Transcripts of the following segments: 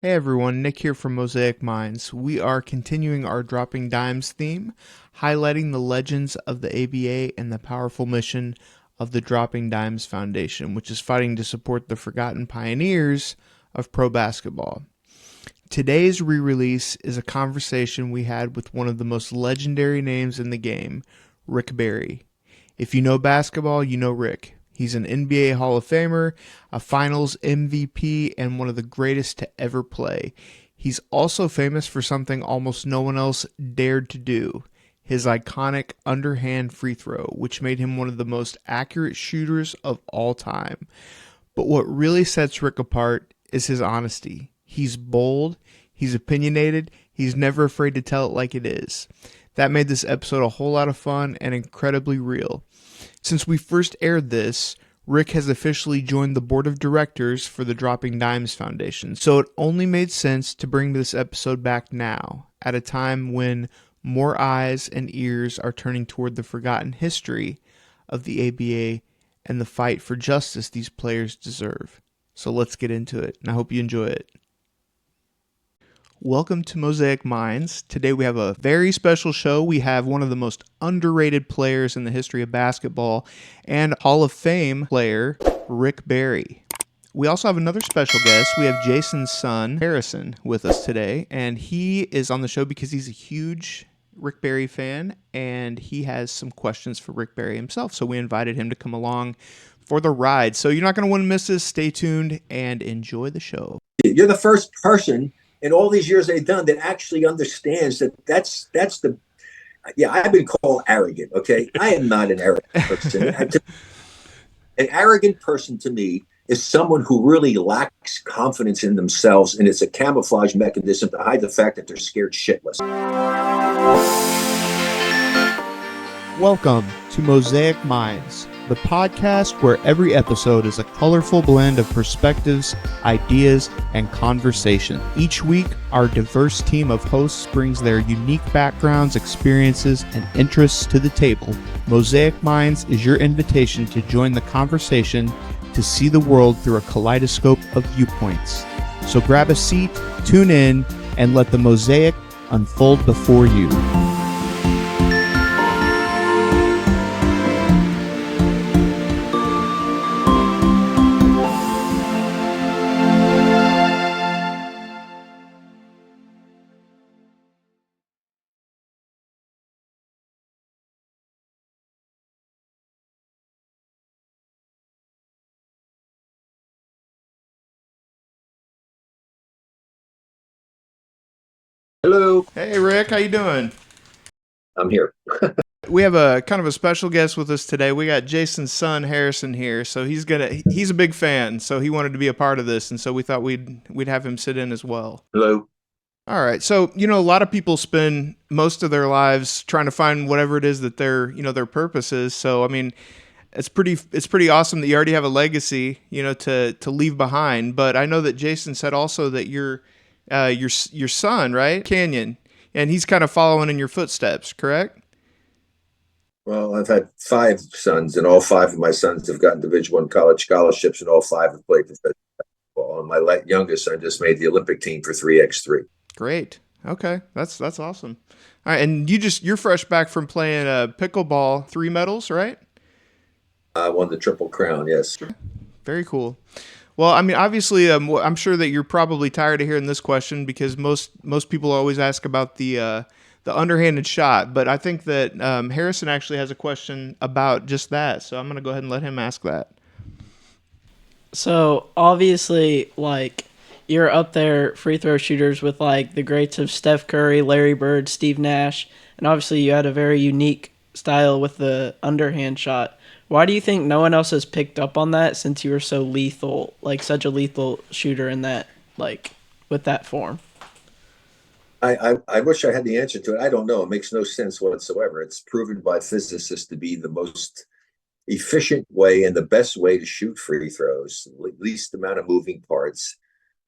Hey everyone, Nick here from Mosaic Minds. We are continuing our Dropping Dimes theme, highlighting the legends of the ABA and the powerful mission of the Dropping Dimes Foundation, which is fighting to support the forgotten pioneers of pro basketball. Today's re-release is a conversation we had with one of the most legendary names in the game, Rick Barry. If you know basketball, you know Rick. He's an NBA Hall of Famer, a Finals MVP, and one of the greatest to ever play. He's also famous for something almost no one else dared to do, his iconic underhand free throw, which made him one of the most accurate shooters of all time. But what really sets Rick apart is his honesty. He's bold, he's opinionated, he's never afraid to tell it like it is. That made this episode a whole lot of fun and incredibly real. Since we first aired this, Rick has officially joined the board of directors for the Dropping Dimes Foundation, so it only made sense to bring this episode back now, at a time when more eyes and ears are turning toward the forgotten history of the ABA and the fight for justice these players deserve. So let's get into it, and I hope you enjoy it. Welcome to Mosaic Minds. Today we have a very special show. We have one of the most underrated players in the history of basketball and Hall of Fame player, Rick Barry. We also have another special guest. We have Jason's son, Harrison, with us today, and he is on the show because he's a huge Rick Barry fan, and he has some questions for Rick Barry himself, so we invited him to come along for the ride. So you're not going to want to miss this. Stay tuned and enjoy the show. You're the first person in all these years they've done that actually understands that's the I've been called arrogant. Okay, I am not an arrogant person. An arrogant person to me is someone who really lacks confidence in themselves, and it's a camouflage mechanism to hide the fact that they're scared shitless. Welcome to Mosaic Minds, the podcast where every episode is a colorful blend of perspectives, ideas, and conversation. Each week, our diverse team of hosts brings their unique backgrounds, experiences, and interests to the table. Mosaic Minds is your invitation to join the conversation to see the world through a kaleidoscope of viewpoints. So grab a seat, tune in, and let the mosaic unfold before you. Hello, Hey Rick, how you doing? I'm here. We have a kind of a special guest with us today. We got Jason's son Harrison here, so he's a big fan, so he wanted to be a part of this, and so we thought we'd have him sit in as well. Hello. All right. So, a lot of people spend most of their lives trying to find whatever it is that their purpose is. So, I mean, it's pretty awesome that you already have a legacy, to leave behind. But I know that Jason said also that your son, right? Canyon, and he's kind of following in your footsteps, correct? Well, I've had 5 sons, and all 5 of my sons have gotten Division I college scholarships, and all 5 have played professional basketball. And my youngest son just made the Olympic team for 3x3. Great. Okay. That's awesome. All right, and you're fresh back from playing pickleball, 3 medals, right? I won the Triple Crown, yes. Very cool. Well, I mean, obviously, I'm sure that you're probably tired of hearing this question because most people always ask about the underhanded shot. But I think that Harrison actually has a question about just that. So I'm going to go ahead and let him ask that. So obviously, you're up there free throw shooters with the greats of Steph Curry, Larry Bird, Steve Nash, and obviously you had a very unique style with the underhand shot. Why do you think no one else has picked up on that since you were so lethal, such a lethal shooter in that, with that form? I wish I had the answer to it. I don't know. It makes no sense whatsoever. It's proven by physicists to be the most efficient way and the best way to shoot free throws, least amount of moving parts.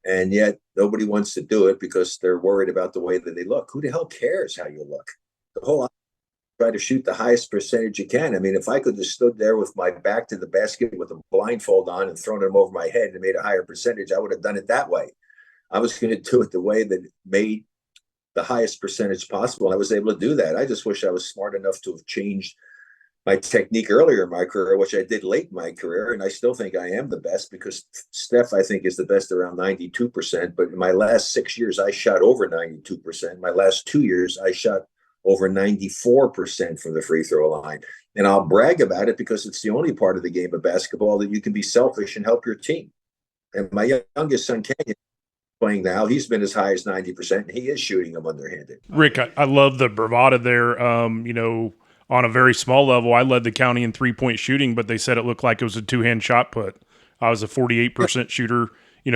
And yet nobody wants to do it because they're worried about the way that they look. Who the hell cares how you look? The whole try to shoot the highest percentage you can. I mean, if I could have stood there with my back to the basket with a blindfold on and thrown them over my head and made a higher percentage, I would have done it that way. I was going to do it the way that made the highest percentage possible. I was able to do that. I just wish I was smart enough to have changed my technique earlier in my career, which I did late in my career. And I still think I am the best because Steph, I think, is the best around 92%. But in my last 6 years, I shot over 92%. My last 2 years, I shot over 94% from the free throw line. And I'll brag about it because it's the only part of the game of basketball that you can be selfish and help your team. And my youngest son, Kenyon, playing now, he's been as high as 90%, and he is shooting them underhanded. Rick, I love the bravado there. On a very small level, I led the county in 3-point shooting, but they said it looked like it was a two-hand shot put. I was a 48% shooter,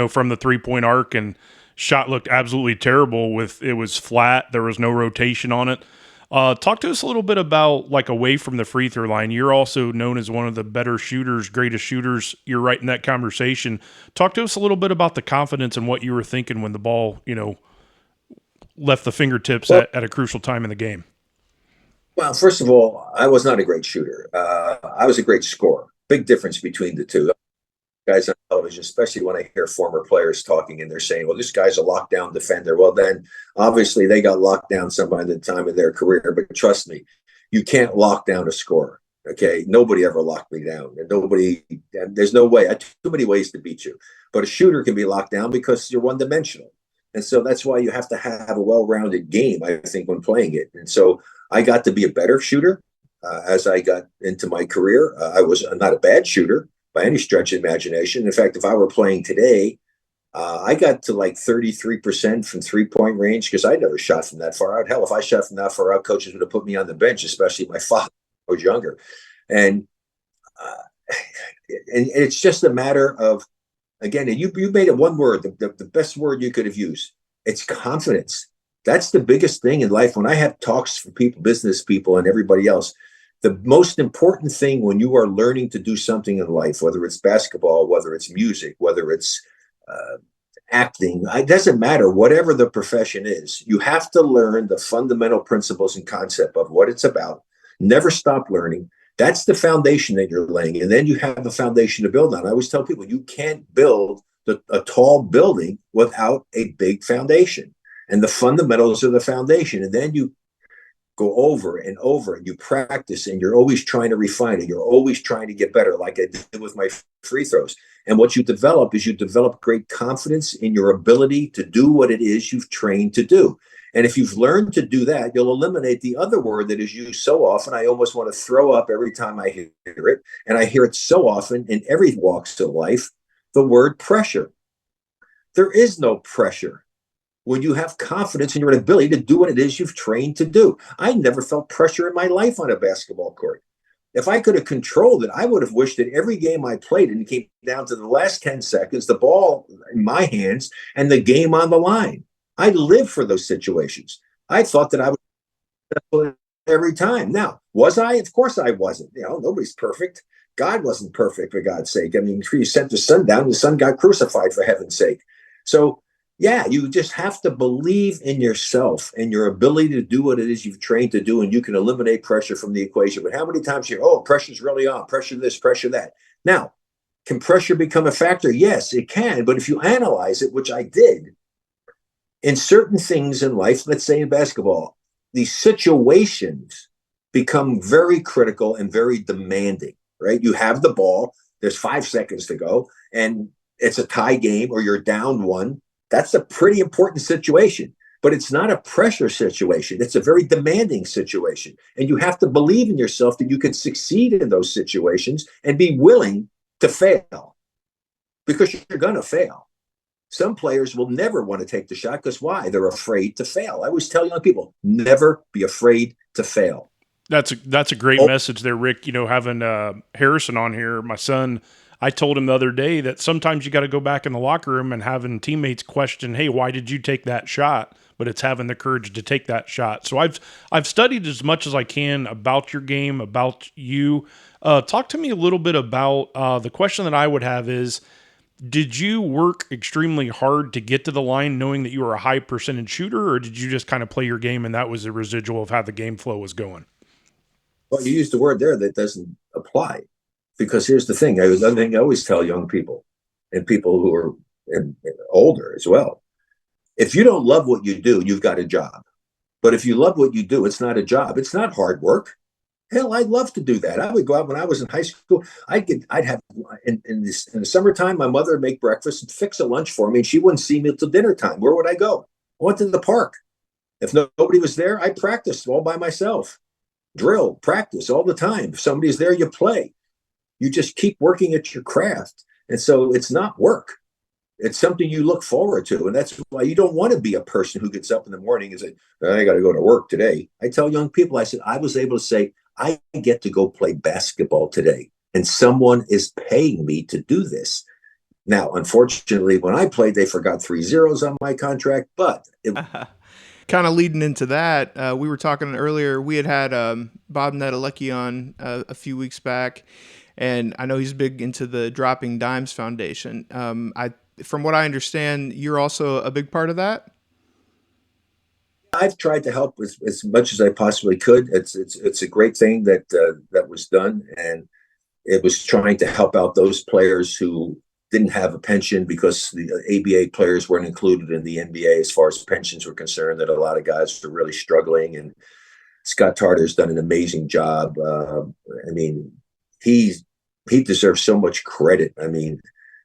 from the 3-point arc, and shot looked absolutely terrible. It was flat. There was no rotation on it. Talk to us a little bit about, like, away from the free throw line. You're also known as one of the better shooters, greatest shooters. You're right in that conversation. Talk to us a little bit about the confidence and what you were thinking when the ball, left the fingertips at a crucial time in the game. Well, first of all, I was not a great shooter. I was a great scorer. Big difference between the two. Guys on television, especially when I hear former players talking and they're saying, well, this guy's a lockdown defender. Well, then obviously they got locked down sometime at the time of their career. But trust me, you can't lock down a scorer. Okay. Nobody ever locked me down. And there's no way. Too many ways to beat you. But a shooter can be locked down because you're one dimensional. And so that's why you have to have a well-rounded game, I think, when playing it. And so I got to be a better shooter as I got into my career. I'm not a bad shooter by any stretch of imagination. In fact, if I were playing today, I got to like 33% from 3-point range because I never shot from that far out. Hell, if I shot from that far out, coaches would have put me on the bench, especially my father was younger. And it's just a matter of, again, and you made it one word, the best word you could have used. It's confidence. That's the biggest thing in life. When I have talks for people, business people and everybody else, the most important thing when you are learning to do something in life, whether it's basketball, whether it's music, whether it's acting, it doesn't matter, whatever the profession is, you have to learn the fundamental principles and concept of what it's about. Never stop learning. That's the foundation that you're laying. And then you have the foundation to build on. I always tell people, you can't build a tall building without a big foundation. And the fundamentals are the foundation. And then you go over and over and you practice and you're always trying to refine it. You're always trying to get better, like I did with my free throws. And what you develop is you develop great confidence in your ability to do what it is you've trained to do. And if you've learned to do that, you'll eliminate the other word that is used so often. I almost want to throw up every time I hear it. And I hear it so often in every walks of life, the word pressure. There is no pressure when you have confidence in your ability to do what it is you've trained to do. I never felt pressure in my life on a basketball court. If I could have controlled it, I would have wished that every game I played and it came down to the last 10 seconds, the ball in my hands and the game on the line. I lived for those situations. I thought that I would every time. Now, was I? Of course I wasn't. Nobody's perfect. God wasn't perfect, for God's sake. I mean, you sent the sun down, the sun got crucified, for heaven's sake. So, yeah, you just have to believe in yourself and your ability to do what it is you've trained to do, and you can eliminate pressure from the equation. But how many times you hear, pressure's really on, pressure this, pressure that. Now, can pressure become a factor? Yes, it can. But if you analyze it, which I did, in certain things in life, let's say in basketball, these situations become very critical and very demanding, right? You have the ball, there's 5 seconds to go, and it's a tie game or you're down one. That's a pretty important situation, but it's not a pressure situation. It's a very demanding situation. And you have to believe in yourself that you can succeed in those situations and be willing to fail, because you're going to fail. Some players will never want to take the shot because why? They're afraid to fail. I always tell young people, never be afraid to fail. That's a great message there, Rick. Having Harrison on here, my son, I told him the other day that sometimes you got to go back in the locker room and having teammates question, hey, why did you take that shot? But it's having the courage to take that shot. So I've studied as much as I can about your game, about you. Talk to me a little bit about the question that I would have is, did you work extremely hard to get to the line knowing that you were a high percentage shooter, or did you just kind of play your game and that was a residual of how the game flow was going? Well, you used a word there that doesn't apply, because here's the thing. Another thing I always tell young people and people who are older as well. If you don't love what you do, you've got a job. But if you love what you do, it's not a job. It's not hard work. Hell, I'd love to do that. I would go out when I was in high school. I'd have in the summertime, my mother would make breakfast and fix a lunch for me, and she wouldn't see me until dinner time. Where would I go? I went to the park. If nobody was there, I practiced all by myself. Drill, practice all the time. If somebody's there, you play. You just keep working at your craft. And so it's not work. It's something you look forward to. And that's why you don't want to be a person who gets up in the morning and say, I got to go to work today. I tell young people, I said, I was able to say, I get to go play basketball today. And someone is paying me to do this. Now, unfortunately, when I played, they forgot 3 zeros on my contract, but kind of leading into that, we were talking earlier. We had Bob Nedelecki on a few weeks back, and I know he's big into the Dropping Dimes Foundation. From what I understand, you're also a big part of that. I've tried to help as much as I possibly could. It's a great thing that that was done, and it was trying to help out those players who didn't have a pension because the ABA players weren't included in the NBA as far as pensions were concerned. That a lot of guys were really struggling, and Scott Tarter's done an amazing job. I mean, he deserves so much credit. I mean,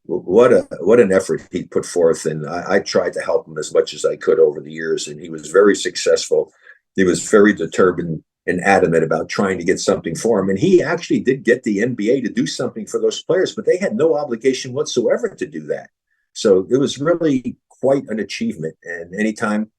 what an effort he put forth, and I tried to help him as much as I could over the years, and he was very successful. He was very determined and adamant about trying to get something for him, and he actually did get the NBA to do something for those players, but they had no obligation whatsoever to do that. So it was really quite an achievement, and anytime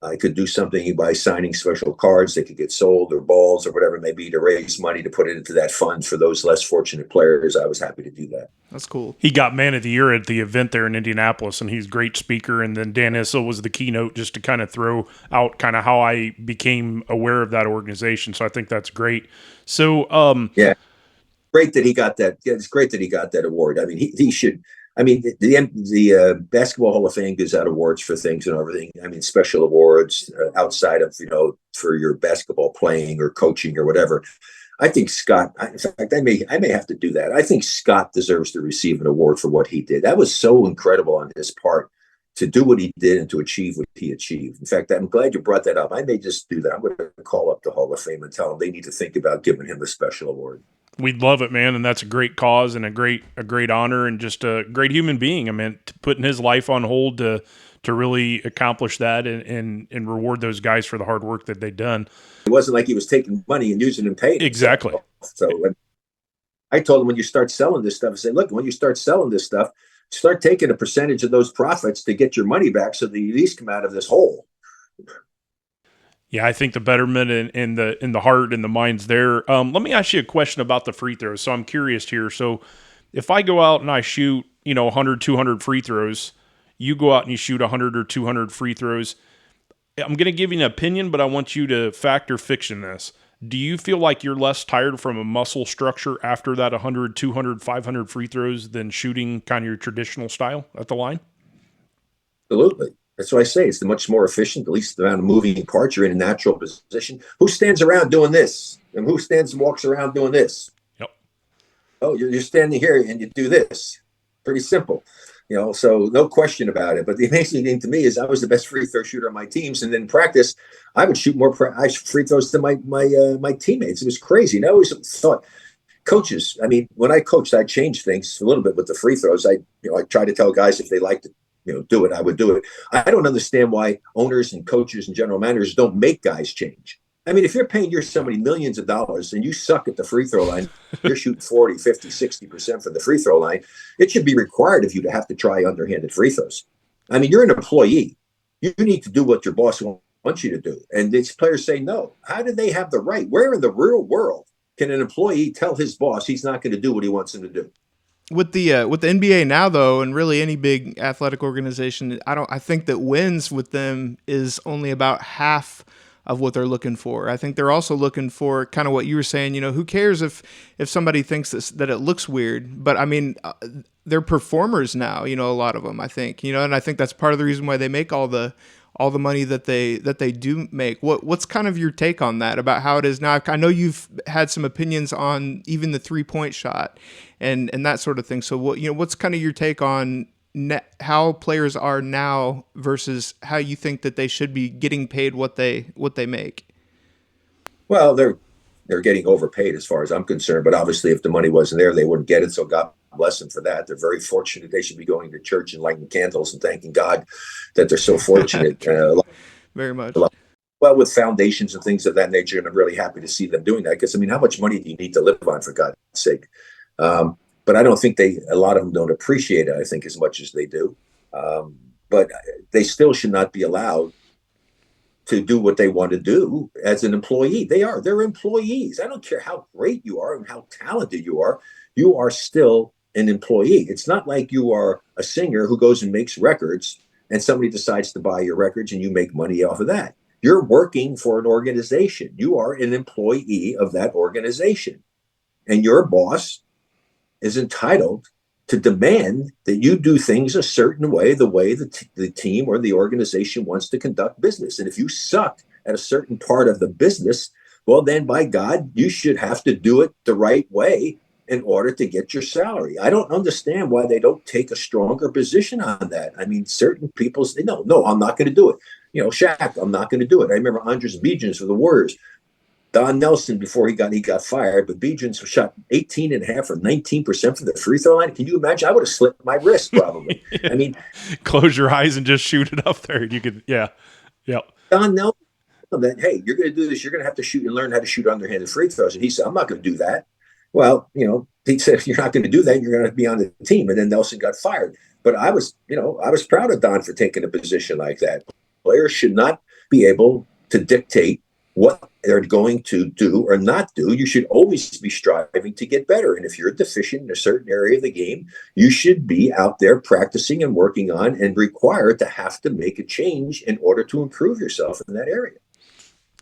I could do something by signing special cards that could get sold, or balls, or whatever it may be, to raise money to put it into that fund for those less fortunate players, I was happy to do that. That's cool. He got Man of the Year at the event there in Indianapolis, and he's a great speaker. And then Dan Issel was the keynote, just to kind of throw out kind of how I became aware of that organization. So I think that's great. So yeah, great that he got that. Yeah, it's great that he got that award. I mean, he should. I mean, the Basketball Hall of Fame gives out awards for things and everything. I mean, special awards outside of, for your basketball playing or coaching or whatever. I think Scott, in fact, I may have to do that. I think Scott deserves to receive an award for what he did. That was so incredible on his part to do what he did and to achieve what he achieved. In fact, I'm glad you brought that up. I may just do that. I'm going to call up the Hall of Fame and tell them they need to think about giving him a special award. We'd love it, man, and that's a great cause and a great honor, and just a great human being. I mean, putting his life on hold to really accomplish that and reward those guys for the hard work that they've done. It wasn't like he was taking money and using it and paying. Exactly. So I told him, when you start selling this stuff, I said, look, when you start selling this stuff, start taking a percentage of those profits to get your money back, so that you at least come out of this hole. Yeah, I think the betterment in the heart and the mind's there. Let me ask you a question about the free throws. So I'm curious here. So if I go out and I shoot, 100, 200 free throws, you go out and you shoot 100 or 200 free throws, I'm going to give you an opinion, but I want you to fact or fiction this. Do you feel like you're less tired from a muscle structure after that 100, 200, 500 free throws than shooting kind of your traditional style at the line? Absolutely. That's why I say it's the much more efficient, at least the amount of moving parts. You're in a natural position. Who stands around doing this? And who stands and walks around doing this? Yep. Oh, you're standing here and you do this. Pretty simple. So no question about it. But the amazing thing to me is I was the best free throw shooter on my teams. And then in practice, I would shoot more free throws than my teammates. It was crazy. And I always thought, coaches, I mean, when I coached, I changed things a little bit with the free throws. I try to tell guys if they like to do it, I would do it. I don't understand why owners and coaches and general managers don't make guys change. I mean, if you're paying somebody millions of dollars and you suck at the free throw line, you're shooting 40, 50, 60% from the free throw line, it should be required of you to have to try underhanded free throws. I mean, you're an employee. You need to do what your boss wants you to do. And these players say no. How do they have the right? Where in the real world can an employee tell his boss he's not going to do what he wants him to do? With the NBA now, though, and really any big athletic organization, I think that wins with them is only about half of what they're looking for. I think they're also looking for kind of what you were saying. Who cares if somebody thinks that it looks weird? But I mean, they're performers now. A lot of them. I think. And I think that's part of the reason why they make all the money that they do make. What's kind of your take on that, about how it is now? I know you've had some opinions on even the 3-point shot and that sort of thing. So what's kind of your take on how players are now versus how you think that they should be getting paid what they make? Well, they're getting overpaid as far as I'm concerned. But obviously, if the money wasn't there, they wouldn't get it. So God bless them for that. They're very fortunate. They should be going to church and lighting candles and thanking God that they're so fortunate. Very much. Well, with foundations and things of that nature, and I'm really happy to see them doing that. Because I mean, how much money do you need to live on, for God's sake? But I don't think a lot of them don't appreciate it, I think, as much as they do. But they still should not be allowed to do what they want to do as an employee. They're employees. I don't care how great you are and how talented you are still an employee. It's not like you are a singer who goes and makes records and somebody decides to buy your records and you make money off of that. You're working for an organization. You are an employee of that organization. And your boss is entitled to demand that you do things a certain way, the way the team or the organization wants to conduct business. And if you suck at a certain part of the business, well, then by God, you should have to do it the right way in order to get your salary. I don't understand why they don't take a stronger position on that. I mean, certain people say, no, I'm not going to do it. Shaq, I'm not going to do it. I remember Andres Bijan for the Warriors. Don Nelson, before he got fired, but Bijan shot 18.5 or 19% from the free throw line. Can you imagine? I would have slipped my wrist probably. I mean, close your eyes and just shoot it up there. You could, yeah. Don Nelson, that, hey, you're going to do this. You're going to have to shoot and learn how to shoot underhanded free throws. And he said, I'm not going to do that. Well, he said, if you're not going to do that, you're going to be on the team. And then Nelson got fired. But I was proud of Don for taking a position like that. Players should not be able to dictate what they're going to do or not do. You should always be striving to get better. And if you're deficient in a certain area of the game, you should be out there practicing and working on and required to have to make a change in order to improve yourself in that area.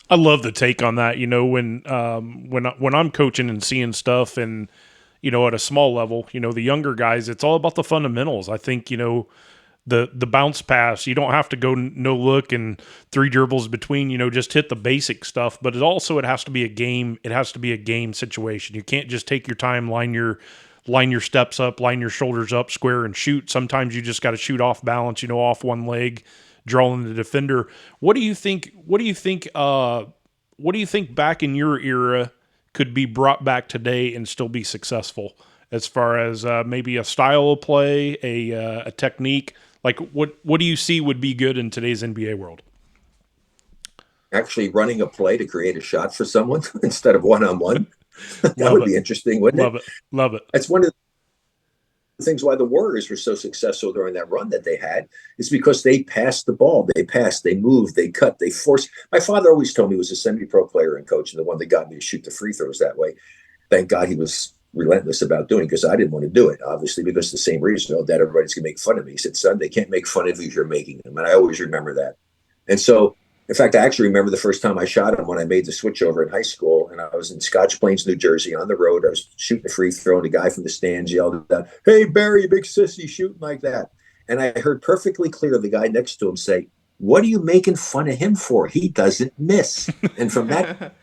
I love the take on that. When I'm coaching and seeing stuff and, at a small level, the younger guys, it's all about the fundamentals. I think, the bounce pass, you don't have to go no look and 3 dribbles between, just hit the basic stuff, but it has to be a game. It has to be a game situation. You can't just take your time, line your steps up, line your shoulders up, square and shoot. Sometimes you just got to shoot off balance, off one leg, drawing the defender. What do you think back in your era could be brought back today and still be successful as far as maybe a style of play, a technique? Like what do you see would be good in today's NBA world? Actually running a play to create a shot for someone instead of one-on-one. That would be interesting, wouldn't it? Love it. That's one of the things why the Warriors were so successful during that run that they had, is because they passed the ball. They passed, they moved, they cut, they forced. My father always told me he was a semi-pro player and coach, and the one that got me to shoot the free throws that way. Thank God he was relentless about doing it, because I didn't want to do it, obviously, because the same reason, that everybody's going to make fun of me. He said, son, they can't make fun of you if you're making them. And I always remember that. And so, in fact, I actually remember the first time I shot him when I made the switch over in high school, and I was in Scotch Plains, New Jersey, on the road. I was shooting a free throw, and the guy from the stands yelled out, "Hey, Barry, big sissy, shooting like that." And I heard perfectly clear the guy next to him say, "What are you making fun of him for? He doesn't miss." And from that,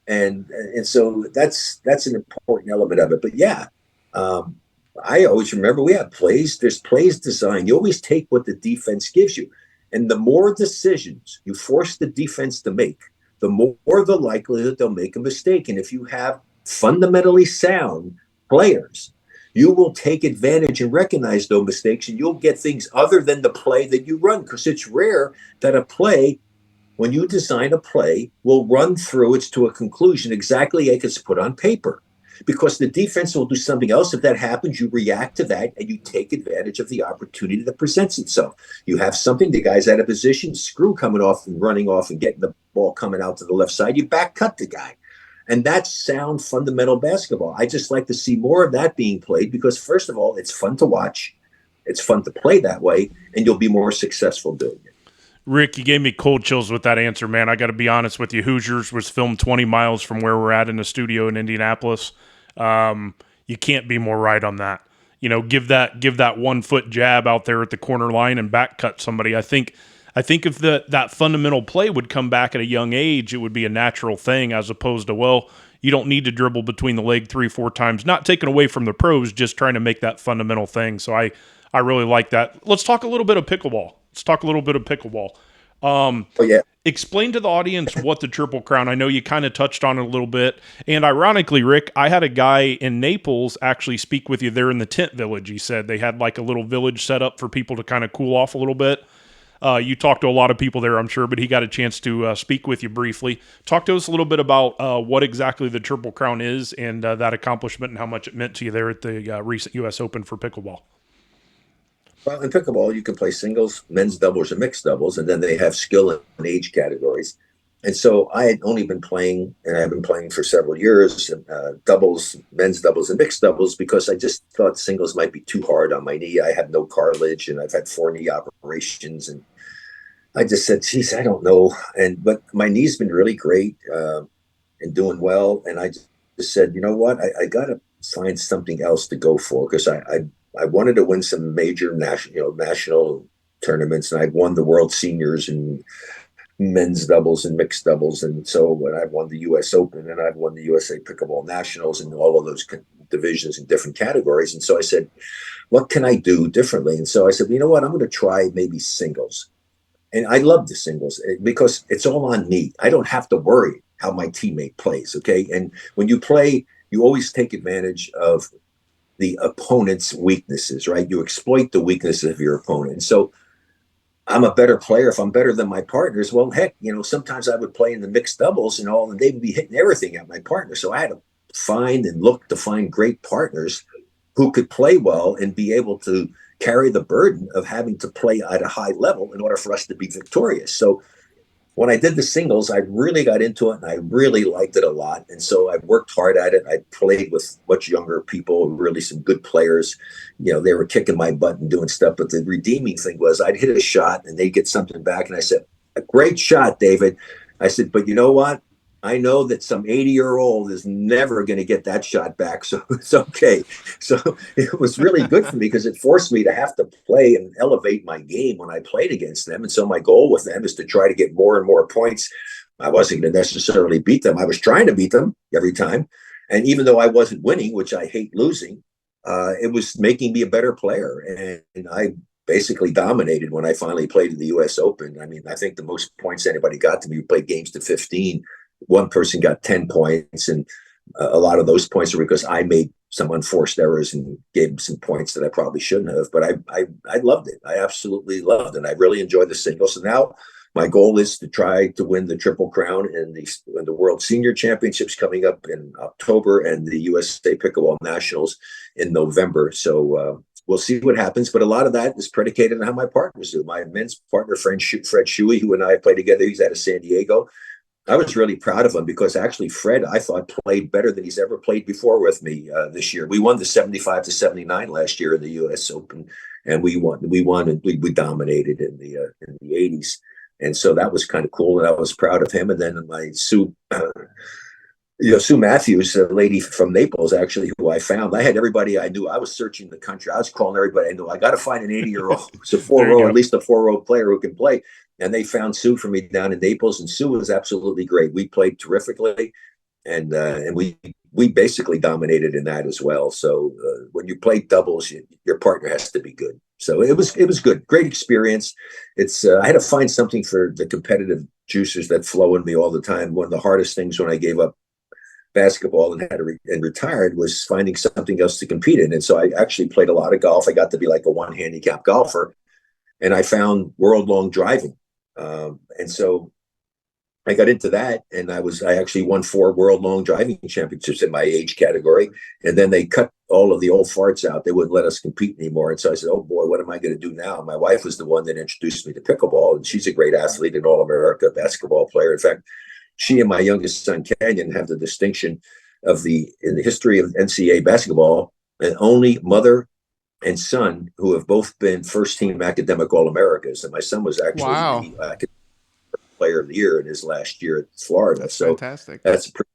and so that's an important element of it. But yeah, I always remember we have plays. There's plays designed. You always take what the defense gives you. And the more decisions you force the defense to make, the more the likelihood they'll make a mistake. And if you have fundamentally sound players, you will take advantage and recognize those mistakes, and you'll get things other than the play that you run. Because it's rare that a play, when you design a play, will run through it to a conclusion exactly like it's put on paper. Because the defense will do something else. If that happens, you react to that and you take advantage of the opportunity that presents itself. You have something, the guy's out of position, screw coming off and running off and getting the ball coming out to the left side, you back cut the guy. And that's sound fundamental basketball. I just like to see more of that being played, because first of all, it's fun to watch. It's fun to play that way, and you'll be more successful doing it. Rick, you gave me cold chills with that answer, man. I got to be honest with you. Hoosiers was filmed 20 miles from where we're at in the studio in Indianapolis. You can't be more right on that. Give that 1 foot jab out there at the corner line and back cut somebody. I think I think if that fundamental play would come back at a young age, it would be a natural thing, as opposed to, well, you don't need to dribble between the leg 3-4 times. Not taken away from the pros, just trying to make that fundamental thing. So I really like that. Let's talk a little bit of pickleball. Oh yeah. Explain to the audience what the Triple Crown. I know you kind of touched on it a little bit. And ironically, Rick, I had a guy in Naples actually speak with you there in the tent village. He said they had like a little village set up for people to kind of cool off a little bit. You talked to a lot of people there, I'm sure, but he got a chance to speak with you briefly. Talk to us a little bit about what exactly the Triple Crown is and that accomplishment and how much it meant to you there at the recent U.S. Open for pickleball. Well, in pickleball, you can play singles, men's doubles, and mixed doubles, and then they have skill and age categories. And so I had only been playing, and I've been playing for several years, doubles, men's doubles, and mixed doubles, because I just thought singles might be too hard on my knee. I have no cartilage, and I've had 4 knee operations, and I just said, geez, I don't know. But my knee's been really great and doing well. And I just said, you know what, I got to find something else to go for, because I wanted to win some major national tournaments, and I'd won the World Seniors and men's doubles and mixed doubles. And so when I've won the U.S. Open and I've won the USA Pickleball Nationals and all of those divisions in different categories. And so I said, what can I do differently? And so I said, you know what, I'm going to try maybe singles. And I love the singles because it's all on me. I don't have to worry how my teammate plays, okay? And when you play, you always take advantage of the opponent's weaknesses, right? You exploit the weaknesses of your opponent. And so I'm a better player if I'm better than my partners. Well, heck, sometimes I would play in the mixed doubles and they would be hitting everything at my partner. So I had to look to find great partners who could play well and be able to carry the burden of having to play at a high level in order for us to be victorious. So when I did the singles, I really got into it and I really liked it a lot. And so I worked hard at it. I played with much younger people, really some good players. They were kicking my butt and doing stuff. But the redeeming thing was I'd hit a shot and they'd get something back. And I said, a great shot, David. I said, but you know what? I know that some 80-year-old is never going to get that shot back. So it's okay. So it was really good for me because it forced me to have to play and elevate my game when I played against them. And so my goal with them is to try to get more and more points. I wasn't going to necessarily beat them. I was trying to beat them every time. And even though I wasn't winning, which I hate losing, it was making me a better player. And I basically dominated when I finally played in the U.S. Open. I mean, I think the most points anybody got to me, we played games to 15. One person got 10 points, and a lot of those points are because I made some unforced errors and gave them some points that I probably shouldn't have. But I loved it. I absolutely loved it. I really enjoyed the singles. So now my goal is to try to win the Triple Crown in the World Senior Championships coming up in October and the USA Pickleball Nationals in November. So we'll see what happens. But a lot of that is predicated on how my partners do. My men's partner, Fred Shuey, who and I play together, he's out of San Diego. I was really proud of him because actually Fred, I thought, played better than he's ever played before with me this year. We won the 75-79 last year in the U.S. Open, and we won, and we dominated in the 80s. And so that was kind of cool, and I was proud of him. And then my Sue Matthews, a lady from Naples, actually, who I found. I had everybody I knew. I was searching the country. I was calling everybody I knew. I got to find an 80-year-old, so at least a 4-row player who can play. And they found Sue for me down in Naples, and Sue was absolutely great. We played terrifically, and we basically dominated in that as well. So when you play doubles, your partner has to be good. So it was good, great experience. I had to find something for the competitive juices that flow in me all the time. One of the hardest things when I gave up basketball and retired was finding something else to compete in. And so I actually played a lot of golf. I got to be like a 1-handicap golfer, and I found world long driving. And so I got into that, and I actually won 4 world long driving championships in my age category. And then they cut all of the old farts out. They wouldn't let us compete anymore. And so I said, oh boy, what am I going to do now? My wife was the one that introduced me to pickleball, and she's a great athlete and All-America basketball player. In fact, she and my youngest son, Canyon, have the distinction of in the history of NCAA basketball, the only mother and son who have both been first-team academic All-Americas. And my son was actually the player of the year in his last year at Florida. That's so fantastic. That's a pretty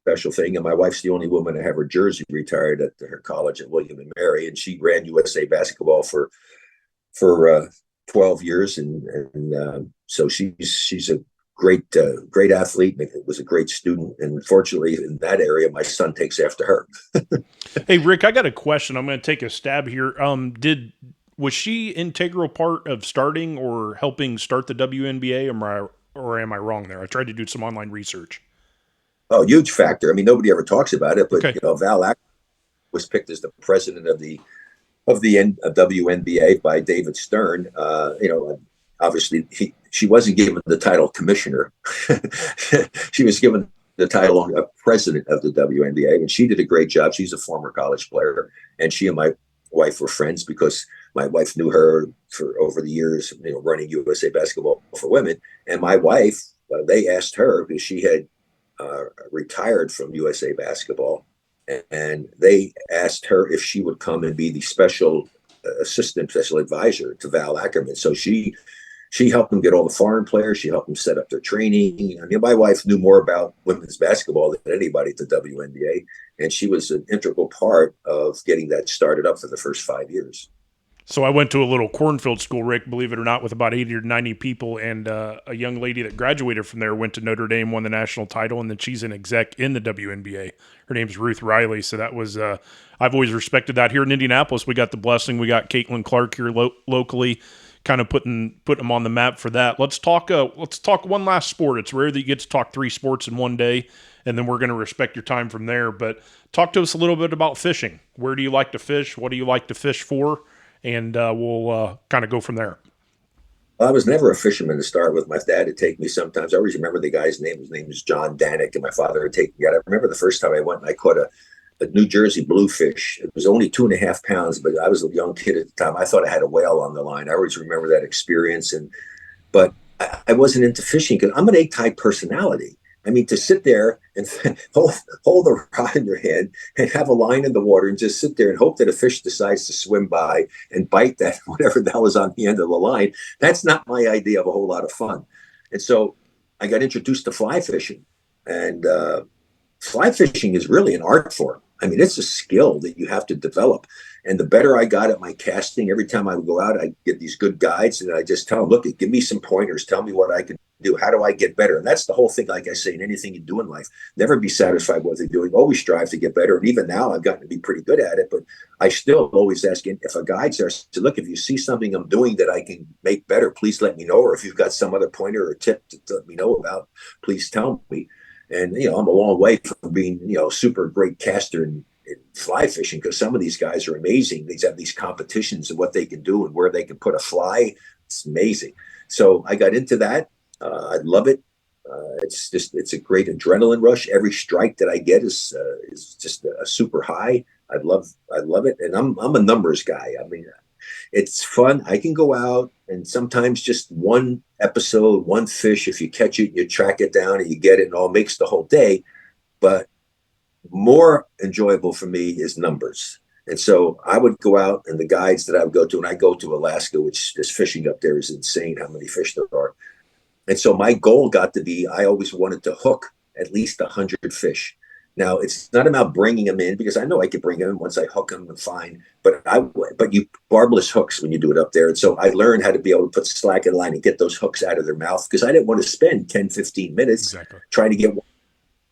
special thing. And my wife's the only woman to have her jersey retired at her college at William and Mary. And she ran USA basketball for 12 years, and so she's a great athlete, and was a great student. And fortunately, in that area, my son takes after her. Hey, Rick, I got a question. I'm going to take a stab here. Was she integral part of starting or helping start the WNBA, or am I wrong there? I tried to do some online research. Oh, huge factor. I mean, nobody ever talks about it, but Okay. Val Ack was picked as the president of the WNBA by David Stern. Obviously she wasn't given the title commissioner. She was given the title of president of the WNBA, and she did a great job. She's a former college player, and she and my wife were friends because my wife knew her for over the years, running USA Basketball for Women. And my wife, they asked her because she had retired from USA Basketball, and they asked her if she would come and be the special special advisor to Val Ackerman. So she helped them get all the foreign players. She helped them set up their training. I mean, my wife knew more about women's basketball than anybody at the WNBA, and she was an integral part of getting that started up for the first 5 years. So I went to a little cornfield school, Rick, believe it or not, with about 80 or 90 people, and a young lady that graduated from there went to Notre Dame, won the national title, and then she's an exec in the WNBA. Her name's Ruth Riley, so that was I've always respected that. Here in Indianapolis, we got the blessing. We got Caitlin Clark here locally, kind of putting them on the map for that. Let's talk one last sport. It's rare that you get to talk 3 sports in one day, and then we're going to respect your time from there. But talk to us a little bit about fishing. Where do you like to fish? What do you like to fish for? And we'll kind of go from there. I was never a fisherman to start with. My dad would take me sometimes. I always remember the guy's name. His name was John Danick, and my father would take me out. I remember the first time I went and I caught a New Jersey bluefish. It was only 2.5 pounds, but I was a young kid at the time. I thought I had a whale on the line. I always remember that experience. But I wasn't into fishing because I'm an A-type personality. I mean, to sit there and hold a rod in your hand and have a line in the water and just sit there and hope that a fish decides to swim by and bite that whatever the hell is on the end of the line, that's not my idea of a whole lot of fun. And so I got introduced to fly fishing. And fly fishing is really an art form. I mean, it's a skill that you have to develop. And the better I got at my casting, every time I would go out, I get these good guides, and I just tell them, look, give me some pointers. Tell me what I can do. How do I get better? And that's the whole thing. Like I say, in anything you do in life, never be satisfied with what you're doing. Always strive to get better. And even now, I've gotten to be pretty good at it. But I still always ask if a guide's there, to look, if you see something I'm doing that I can make better, please let me know. Or if you've got some other pointer or tip to let me know about, please tell me. And I'm a long way from being super great caster in fly fishing, because some of these guys are amazing. They have these competitions and what they can do and where they can put a fly. It's amazing. So I got into that. I love it. It's a great adrenaline rush. Every strike that I get is just a super high. I love it. And I'm a numbers guy. I mean, it's fun. I can go out and sometimes just one episode, one fish, if you catch it, you track it down and you get it, and all makes the whole day. But more enjoyable for me is numbers. And so I would go out, and the guides that I would go to, and I go to Alaska, which is fishing up there is insane how many fish there are. And so my goal got to be, I always wanted to hook at least 100 fish. Now, it's not about bringing them in, because I know I could bring them in once I hook them and fine. But you barbless hooks when you do it up there. And so I learned how to be able to put slack in the line and get those hooks out of their mouth, because I didn't want to spend 10, 15 minutes trying to get one.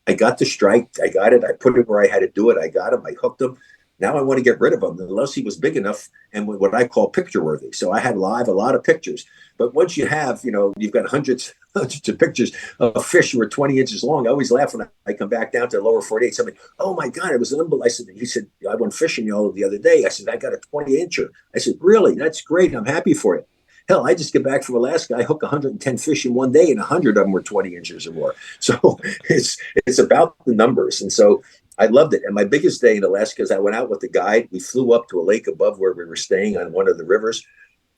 I got the strike. I got it. I put it where I had to do it. I got him. I hooked him. Now I want to get rid of him unless he was big enough and what I call picture worthy. So I had a lot of pictures. But once you have, you've got hundreds of pictures of fish who are 20 inches long. I always laugh when I come back down to the lower 48. Somebody, oh my God, it was an unbelievable. He said, I went fishing the other day. I said, I got a 20-incher. I said, really? That's great. I'm happy for you. Hell, I just get back from Alaska. I hook 110 fish in one day, and 100 of them were 20 inches or more. So it's about the numbers. And so I loved it. And my biggest day in Alaska is I went out with the guide. We flew up to a lake above where we were staying on one of the rivers,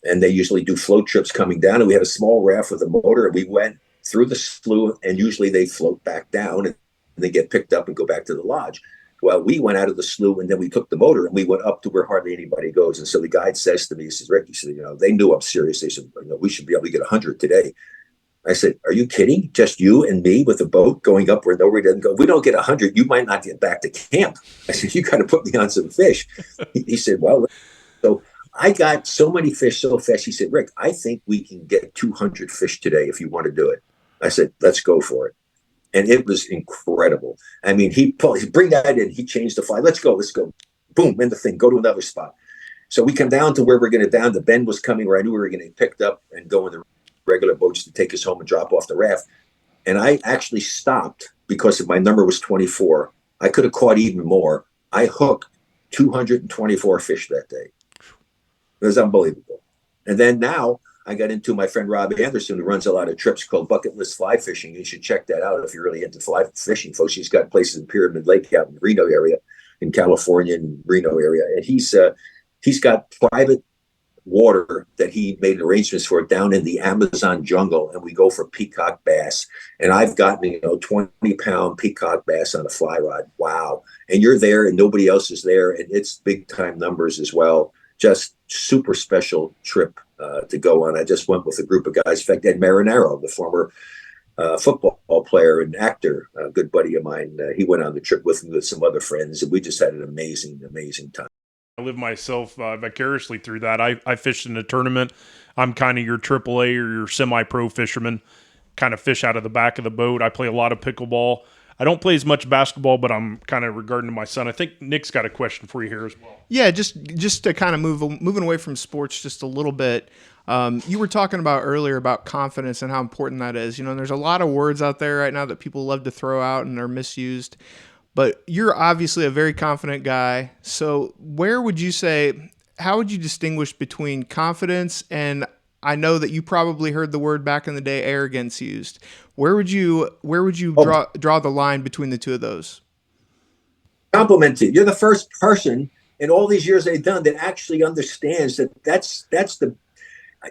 and they usually do float trips coming down. And we had a small raft with a motor, and we went through the slough, and usually they float back down and they get picked up and go back to the lodge. Well, we went out of the slough, and then we took the motor and we went up to where hardly anybody goes. And so the guide says to me, he says, Rick, he said, they knew I'm serious. They said, we should be able to get 100 today. I said, are you kidding? Just you and me with a boat going up where nobody doesn't go? If we don't get 100, you might not get back to camp. I said, you got to put me on some fish. He said, well, so I got so many fish so fast. He said, Rick, I think we can get 200 fish today if you want to do it. I said, let's go for it. And it was incredible. I mean, he bring that in. He changed the fly. Let's go. Boom, in the thing. Go to another spot. So we come down to where we're going to down. The bend was coming where I knew we were going to get picked up and go in the regular boats to take us home and drop off the raft. And I actually stopped because if my number was 24. I could have caught even more. I hooked 224 fish that day. It was unbelievable. And then now I got into my friend Rob Anderson, who runs a lot of trips called Bucket List Fly Fishing. You should check that out if you're really into fly fishing, folks. He's got places in Pyramid Lake out in the Reno area, in California and Reno area. And he's got private water that he made arrangements for down in the Amazon jungle, and we go for peacock bass. And I've gotten 20-pound peacock bass on a fly rod. Wow. And you're there and nobody else is there, and it's big time numbers as well. Just super special trip to go on. I just went with a group of guys. In fact, Ed Marinaro, the former football player and actor, a good buddy of mine, he went on the trip with me with some other friends, and we just had an amazing time. I live myself vicariously through that. I fished in a tournament. I'm kind of your AAA or your semi-pro fisherman, kind of fish out of the back of the boat. I play a lot of pickleball. I don't play as much basketball, but I'm kind of regarding to my son. I think Nick's got a question for you here as well. Yeah, just to kind of moving away from sports just a little bit. You were talking about earlier about confidence and how important that is. And there's a lot of words out there right now that people love to throw out and are misused. But you're obviously a very confident guy. So how would you distinguish between confidence and, I know that you probably heard the word back in the day, arrogance used. Where would you draw the line between the two of those? Complimented. You're the first person in all these years they've done that actually understands that's the.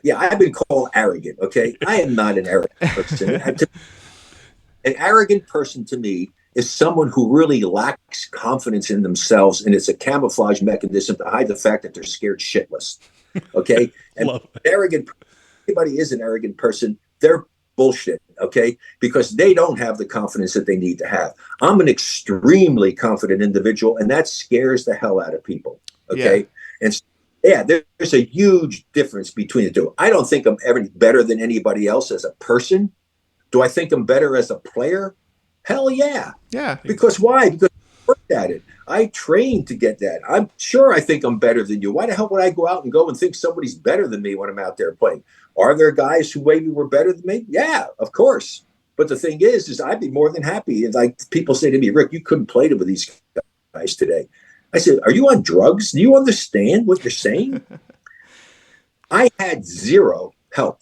Yeah, I've been called arrogant. Okay, I am not an arrogant person. An arrogant person to me is someone who really lacks confidence in themselves, and it's a camouflage mechanism to hide the fact that they're scared shitless. Okay, and arrogant. Anybody is an arrogant person. They're bullshit. Okay, because they don't have the confidence that they need to have. I'm an extremely confident individual, and that scares the hell out of people. Okay, yeah. And yeah, there's a huge difference between the two. I don't think I'm ever better than anybody else as a person. Do I think I'm better as a player? Hell yeah. Yeah. Because why? Because I worked at it. I trained to get that. I'm sure I think I'm better than you. Why the hell would I go out and think somebody's better than me when I'm out there playing? Are there guys who maybe were better than me? Yeah, of course. But the thing is I'd be more than happy. And like people say to me, Rick, you couldn't play with these guys today. I said, are you on drugs? Do you understand what you're saying? I had zero help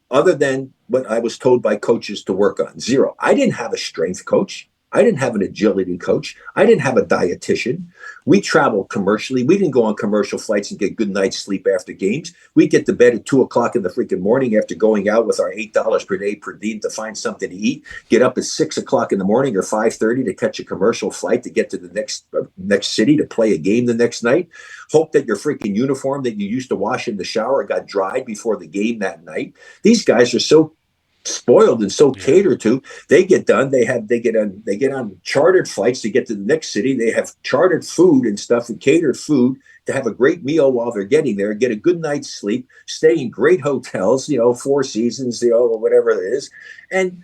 other than what I was told by coaches to work on. Zero. I didn't have a strength coach. I didn't have an agility coach. I didn't have a dietitian. We traveled commercially. We didn't go on commercial flights and get good night's sleep after games. We get to bed at 2:00 in the freaking morning after going out with our $8 per day per diem to find something to eat. Get up at 6:00 in the morning or 5:30 to catch a commercial flight to get to the next city to play a game the next night. Hope that your freaking uniform that you used to wash in the shower got dried before the game that night. These guys are so spoiled and so catered to. They get done. They get on chartered flights to get to the next city. They have chartered food and stuff and catered food to have a great meal while they're getting there, get a good night's sleep, stay in great hotels, Four Seasons, whatever it is. And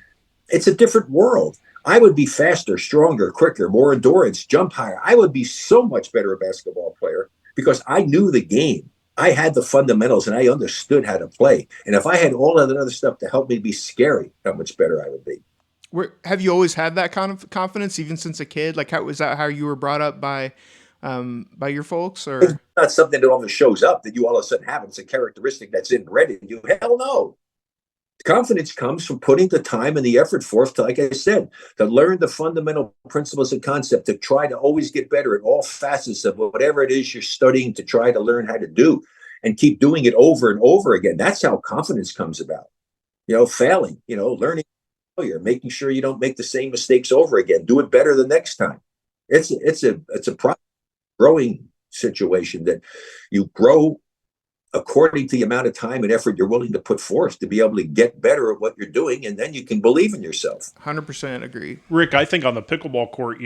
it's a different world. I would be faster, stronger, quicker, more endurance, jump higher. I would be so much better a basketball player because I knew the game. I had the fundamentals and I understood how to play. And if I had all of that other stuff to help me be scary, how much better I would be. Have you always had that kind of confidence, even since a kid? Like, was that how you were brought up by your folks? Or it's not something that always shows up that you all of a sudden have. It's a characteristic that's inbred in you. Hell no. Confidence comes from putting the time and the effort forth to, like I said, to learn the fundamental principles and concept, to try to always get better in all facets of whatever it is you're studying, to try to learn how to do and keep doing it over and over again. That's how confidence comes about. Failing, learning failure, making sure you don't make the same mistakes over again. Do it better the next time. It's a growing situation that you grow according to the amount of time and effort you're willing to put forth to be able to get better at what you're doing, and then you can believe in yourself. 100% agree. Rick, I think on the pickleball court,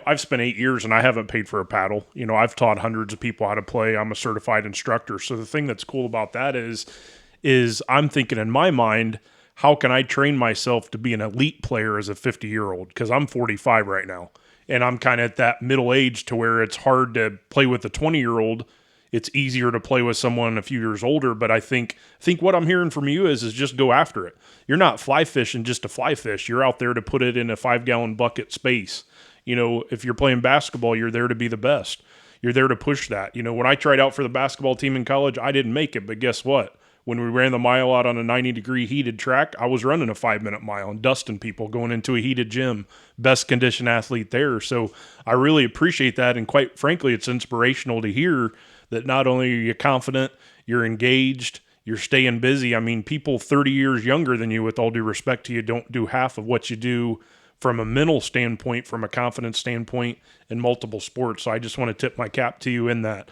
I've spent 8 years and I haven't paid for a paddle. I've taught hundreds of people how to play. I'm a certified instructor. So the thing that's cool about that is I'm thinking in my mind, how can I train myself to be an elite player as a 50-year-old? Because I'm 45 right now, and I'm kind of at that middle age to where it's hard to play with a 20-year-old. It's easier to play with someone a few years older, but I think what I'm hearing from you is just go after it. You're not fly fishing just to fly fish. You're out there to put it in a 5-gallon bucket space. If you're playing basketball, you're there to be the best. You're there to push that. When I tried out for the basketball team in college, I didn't make it, but guess what? When we ran the mile out on a 90-degree heated track, I was running a 5-minute mile and dusting people going into a heated gym, best conditioned athlete there. So I really appreciate that, and quite frankly, it's inspirational to hear that not only are you confident, you're engaged, you're staying busy. I mean, people 30 years younger than you, with all due respect to you, don't do half of what you do from a mental standpoint, from a confidence standpoint in multiple sports. So I just want to tip my cap to you in that.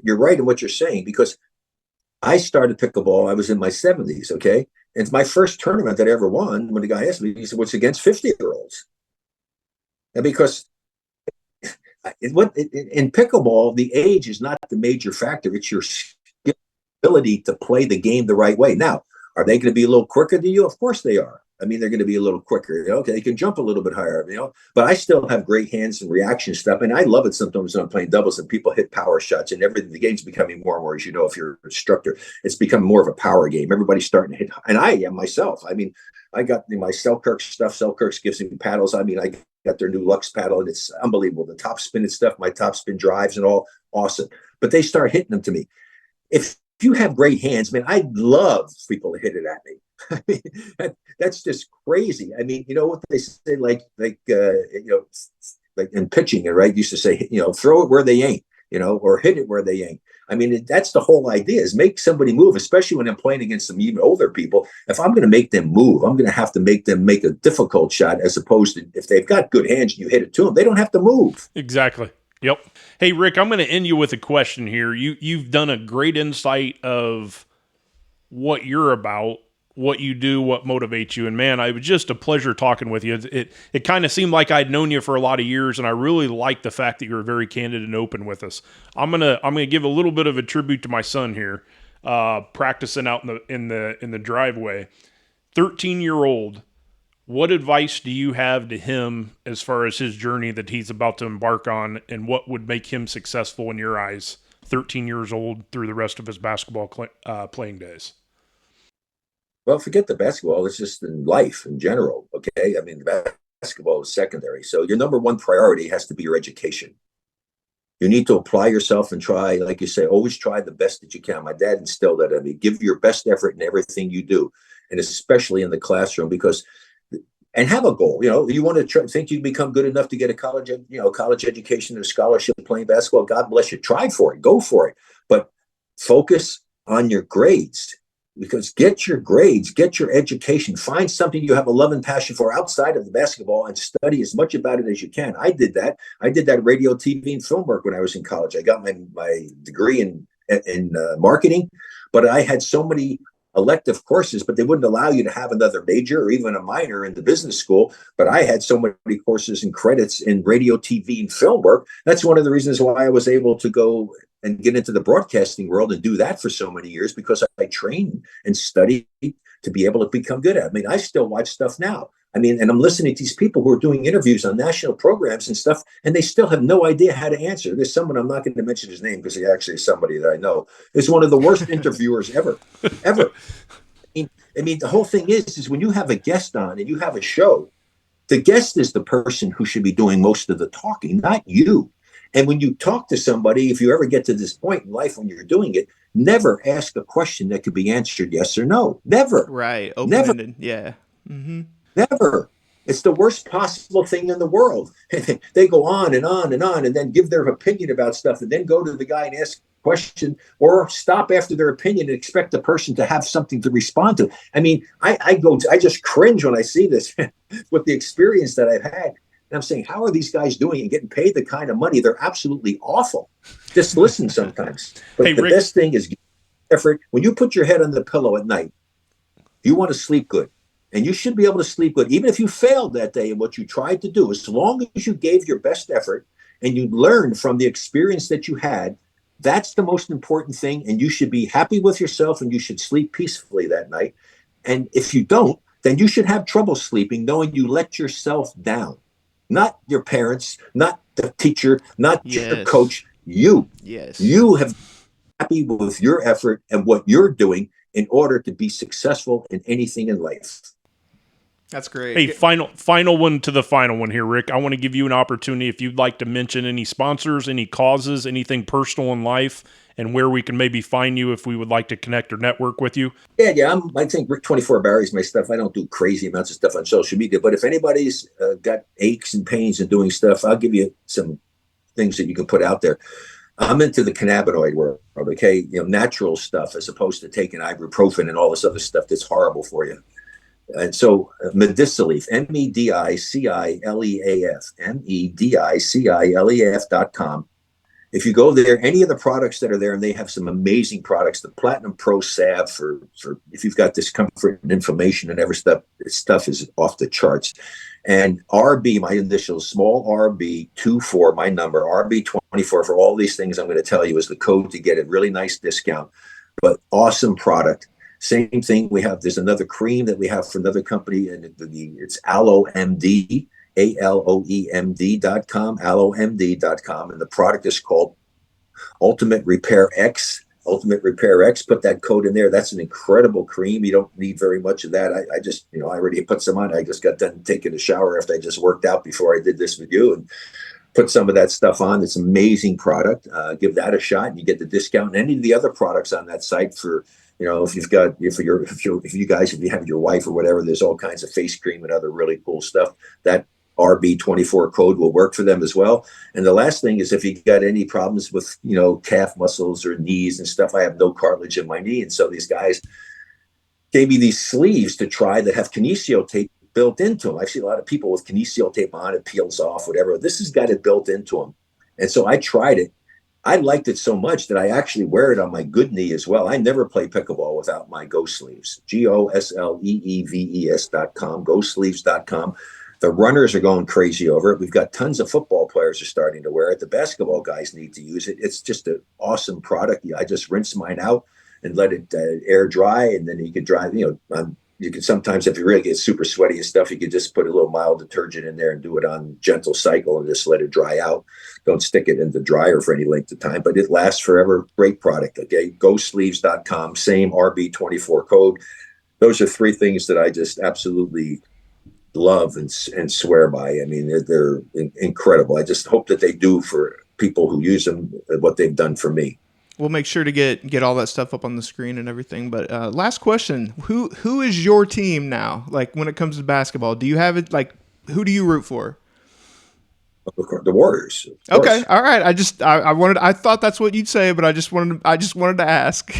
You're right in what you're saying, because I started pickleball, I was in my 70s, okay? And it's my first tournament that I ever won. When the guy asked me, he said, "What's against 50-year-olds?" And because in pickleball, the age is not the major factor. It's your ability to play the game the right way. Now, are they going to be a little quicker than you? Of course they are. I mean, they're going to be a little quicker. Okay, they can jump a little bit higher, but I still have great hands and reaction stuff. And I love it sometimes when I'm playing doubles and people hit power shots and everything. The game's becoming more and more, as you know, if you're an instructor, it's become more of a power game. Everybody's starting to hit, and I am myself. I mean, I got my Selkirk stuff. Selkirk's gives me paddles. I mean, I got their new Lux paddle, and it's unbelievable. The top spin and stuff, my top spin drives and all, awesome. But they start hitting them to me. If you have great hands, man, I'd love people to hit it at me. I mean, that's just crazy. I mean, you know what they say, like in pitching, right? Used to say, throw it where they ain't, or hit it where they ain't. I mean, that's the whole idea, is make somebody move, especially when I'm playing against some even older people. If I'm going to make them move, I'm going to have to make them make a difficult shot, as opposed to if they've got good hands and you hit it to them, they don't have to move. Exactly. Yep. Hey, Rick, I'm going to end you with a question here. You've done a great insight of what you're about, what you do, what motivates you. And man, it was just a pleasure talking with you. It kind of seemed like I'd known you for a lot of years, and I really like the fact that you were very candid and open with us. I'm gonna give a little bit of a tribute to my son here, practicing out in the driveway. 13-year-old. What advice do you have to him as far as his journey that he's about to embark on, and what would make him successful in your eyes, 13 years old, through the rest of his basketball playing days? Well, forget the basketball. It's just in life in general, okay? I mean, basketball is secondary. So your number one priority has to be your education. You need to apply yourself and try, like you say, always try the best that you can. My dad instilled that in me. Give your best effort in everything you do, and especially in the classroom, and have a goal. You want to think you become good enough to get a college education and a scholarship playing basketball. God bless you. Try for it. Go for it. But focus on your grades, because get your grades, get your education, find something you have a love and passion for outside of the basketball, and study as much about it as you can. I did that. I did that radio, TV, and film work when I was in college. I got my degree in marketing, but I had so many elective courses, but they wouldn't allow you to have another major or even a minor in the business school. But I had so many courses and credits in radio, TV, and film work. That's one of the reasons why I was able to go and get into the broadcasting world and do that for so many years, because I trained and studied to be able to become good at it. I mean, I still watch stuff now. I mean, and I'm listening to these people who are doing interviews on national programs and stuff, and they still have no idea how to answer. There's someone, I'm not going to mention his name because he actually is somebody that I know, is one of the worst interviewers ever. I mean, the whole thing is when you have a guest on and you have a show, the guest is the person who should be doing most of the talking, not you. And when you talk to somebody, if you ever get to this point in life when you're doing it, never ask a question that could be answered yes or no. Never. Right. Open-ended. Yeah. Mm-hmm. Never. It's the worst possible thing in the world. They go on and on and on, and then give their opinion about stuff, and then go to the guy and ask a question, or stop after their opinion and expect the person to have something to respond to. I mean, I just cringe when I see this with the experience that I've had. And I'm saying, how are these guys doing and getting paid the kind of money? They're absolutely awful. Just listen sometimes. But hey, the Rick, best thing is effort, when you put your head on the pillow at night, you want to sleep good. And you should be able to sleep good, even if you failed that day in what you tried to do. As long as you gave your best effort and you learned from the experience that you had, that's the most important thing. And you should be happy with yourself and you should sleep peacefully that night. And if you don't, then you should have trouble sleeping knowing you let yourself down. Not your parents, not the teacher, not your Yes. coach. You. Yes. You have happy with your effort and what you're doing in order to be successful in anything in life. That's great. Hey, final one to the final one here, Rick. I want to give you an opportunity if you'd like to mention any sponsors, any causes, anything personal in life, and where we can maybe find you if we would like to connect or network with you. Yeah. I think Rick 24 Barry's my stuff. I don't do crazy amounts of stuff on social media, but if anybody's got aches and pains and doing stuff, I'll give you some things that you can put out there. I'm into the cannabinoid world, okay? Natural stuff as opposed to taking ibuprofen and all this other stuff that's horrible for you. And so Medicilleaf, MEDICILEAF, MEDICILEAF.com. If you go there, any of the products that are there, and they have some amazing products, the Platinum Pro Salve for if you've got discomfort and inflammation and every stuff, this stuff is off the charts. And RB, my initials, small RB 24, my number, RB 24 for all these things I'm going to tell you is the code to get a really nice discount, but awesome product. Same thing we have. There's another cream that we have from another company, and it's AloeMD, ALOEMD.com, AloeMD.com, and the product is called Ultimate Repair X. Ultimate Repair X. Put that code in there. That's an incredible cream. You don't need very much of that. I just, I already put some on. I just got done taking a shower after I just worked out before I did this with you, and put some of that stuff on. It's an amazing product. Give that a shot, and you get the discount. And any of the other products on that site for, if you have your wife or whatever, there's all kinds of face cream and other really cool stuff. That RB24 code will work for them as well. And the last thing is if you got any problems with, calf muscles or knees and stuff, I have no cartilage in my knee. And so these guys gave me these sleeves to try that have kinesio tape built into them. I see a lot of people with kinesio tape on, it peels off, whatever. This has got it built into them. And so I tried it. I liked it so much that I actually wear it on my good knee as well. I never play pickleball without my Go Sleeves, GOSLEEVES.com, GoSleeves.com. The runners are going crazy over it. We've got tons of football players are starting to wear it. The basketball guys need to use it. It's just an awesome product. I just rinse mine out and let it air dry, and then you can dry, you can sometimes, if you really get super sweaty and stuff, you could just put a little mild detergent in there and do it on gentle cycle and just let it dry out. Don't stick it in the dryer for any length of time, but it lasts forever. Great product. Okay. GoSleeves.com, same RB24 code. Those are three things that I just absolutely love and swear by. I mean, they're incredible. I just hope that they do for people who use them what they've done for me. We'll make sure to get all that stuff up on the screen and everything. But last question: who is your team now? Like when it comes to basketball, do you have it? Like who do you root for? The Warriors. Okay, all right. I thought that's what you'd say, but I just wanted to ask.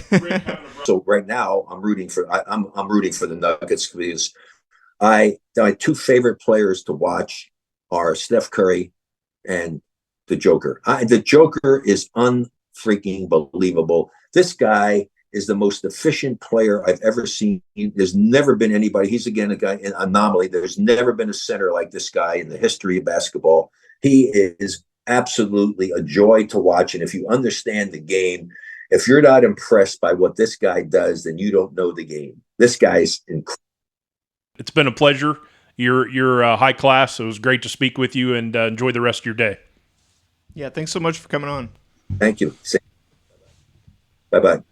So right now, I'm rooting for the Nuggets because my two favorite players to watch are Steph Curry and the Joker. The Joker is freaking believable. This guy is the most efficient player I've ever seen. There's never been anybody. He's again an anomaly. There's never been a center like this guy in the history of basketball. He is absolutely a joy to watch. And if you understand the game, if you're not impressed by what this guy does, then you don't know the game. This guy's incredible. It's been a pleasure. You're high class. It was great to speak with you, and enjoy the rest of your day. Yeah, thanks so much for coming on. Thank you. Bye-bye.